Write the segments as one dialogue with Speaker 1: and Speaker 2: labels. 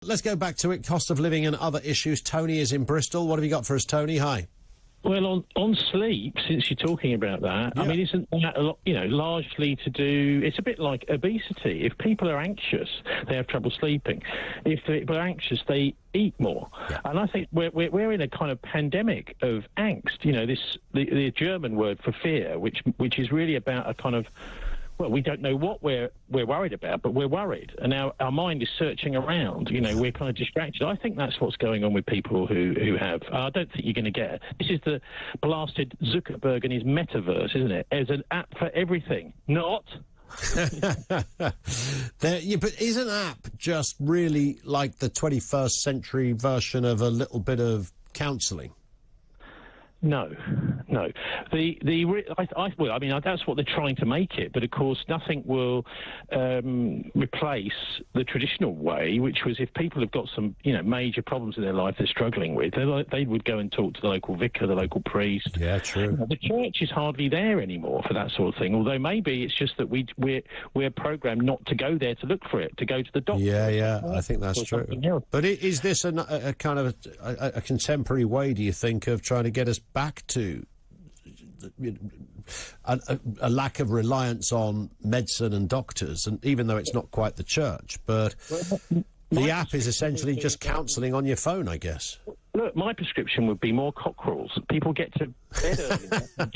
Speaker 1: Let's go back to it, cost of living and other issues. Tony is in Bristol. What have you got for us, Tony? Hi.
Speaker 2: Well, on sleep, since you're talking about that,
Speaker 1: Yeah.
Speaker 2: I mean, isn't that a lot, largely to do? It's a bit like obesity. If people are anxious, they have trouble sleeping. If people are anxious, they eat more.
Speaker 1: Yeah.
Speaker 2: And I think we're in a kind of pandemic of angst. You know, the German word for fear, which is really about a kind of, well, we don't know what we're worried about, but we're worried, and our mind is searching around. You know, we're kind of distracted. I think that's what's going on with people who have. I don't think you're going to get it. This is the blasted Zuckerberg and his metaverse, isn't it? As an app for everything, not.
Speaker 1: But is an app just really like the 21st century version of a little bit of counselling?
Speaker 2: No. Well, I mean, that's what they're trying to make it. But of course, nothing will replace the traditional way, which was if people have got some, major problems in their life they're struggling with, they would go and talk to the local vicar, the local priest.
Speaker 1: Yeah, true.
Speaker 2: The church is hardly there anymore for that sort of thing. Although maybe it's just that we're programmed not to go there to look for it, to go to the doctor.
Speaker 1: Yeah, I think that's true. But is this a kind of a contemporary way, do you think, of trying to get us back to a lack of reliance on medicine and doctors, and even though it's not quite the church, but the app is essentially just counselling on your phone, I guess.
Speaker 2: Look, my prescription would be more cockerels. People get to bed earlier, and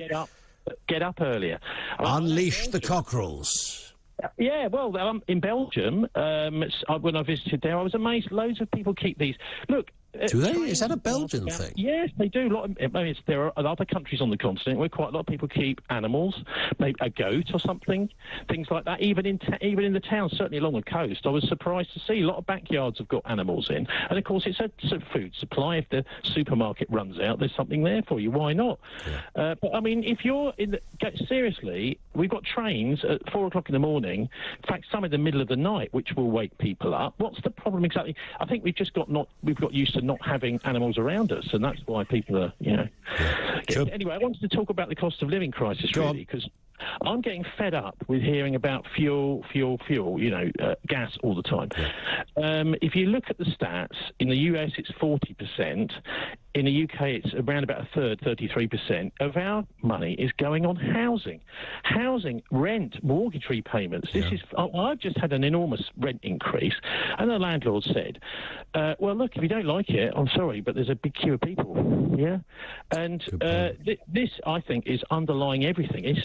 Speaker 2: get up earlier.
Speaker 1: Unleash the cockerels.
Speaker 2: Yeah, well, in Belgium, when I visited there, I was amazed. Loads of people keep these. Look.
Speaker 1: Do they? Is that a Belgian thing?
Speaker 2: Yes, they do. There are other countries on the continent where quite a lot of people keep animals, maybe a goat or something, things like that. Even in the towns, certainly along the coast, I was surprised to see a lot of backyards have got animals in. And of course, it's a food supply. If the supermarket runs out, there's something there for you. Why not? Yeah. But I mean, if you're seriously, we've got trains at 4 o'clock in the morning. In fact, some in the middle of the night, which will wake people up. What's the problem exactly? I think we've got used to not having animals around us, and that's why people are, Sure. Anyway, I wanted to talk about the cost of living crisis, really, because I'm getting fed up with hearing about fuel, gas all the time. Yeah. If you look at the stats, in the US it's 40%, in the UK it's around about a third, 33% of our money is going on housing, rent, mortgage repayments. I've just had an enormous rent increase, and the landlord said, well, look, if you don't like it, I'm sorry, but there's a big queue of people. Yeah, and this, I think, is underlying everything.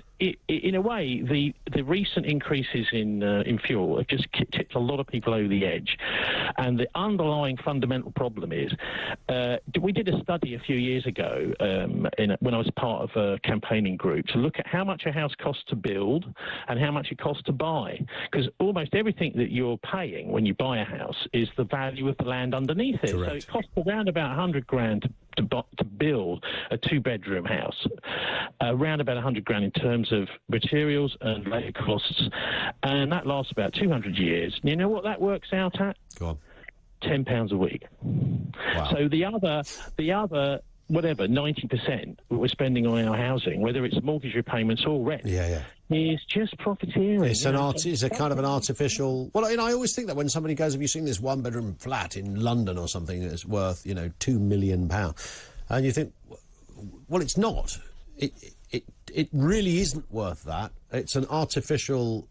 Speaker 2: In a way, the recent increases in fuel have just tipped a lot of people over the edge, and the underlying fundamental problem is we did a study a few years ago when I was part of a campaigning group to look at how much a house costs to build and how much it costs to buy, because almost everything that you're paying when you buy a house is the value of the land underneath it.
Speaker 1: Correct.
Speaker 2: So it costs around about 100 grand to build a two-bedroom house, around about 100 grand in terms of materials and labour costs, and that lasts about 200 years. You know what that works out at?
Speaker 1: Go on.
Speaker 2: £10 a week.
Speaker 1: Wow.
Speaker 2: So the other whatever 90% we're spending on our housing, whether it's mortgage repayments or rent, is just profiteering.
Speaker 1: It's a kind of an artificial. Well, I always think that when somebody goes, "Have you seen this one-bedroom flat in London or something that's worth £2 million?" and you think, well, it's not. It really isn't worth that. It's an artificial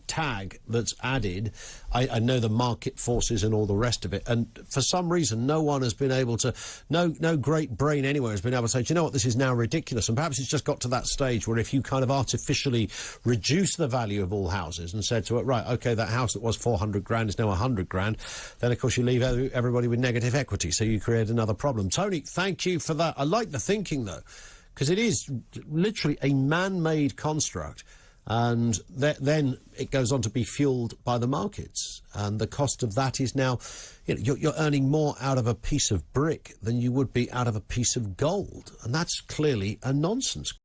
Speaker 1: tag that's added. I know the market forces and all the rest of it, and for some reason no one has been able to, no great brain anywhere has been able to say, do you know what, this is now ridiculous. And perhaps it's just got to that stage where if you kind of artificially reduce the value of all houses and said to it, right, okay, that house that was 400 grand is now 100 grand, then of course you leave everybody with negative equity, so you create another problem. Tony, thank you for that. I like the thinking though, because it is literally a man-made construct. And then it goes on to be fueled by the markets. And the cost of that is now, you're earning more out of a piece of brick than you would be out of a piece of gold. And that's clearly a nonsense.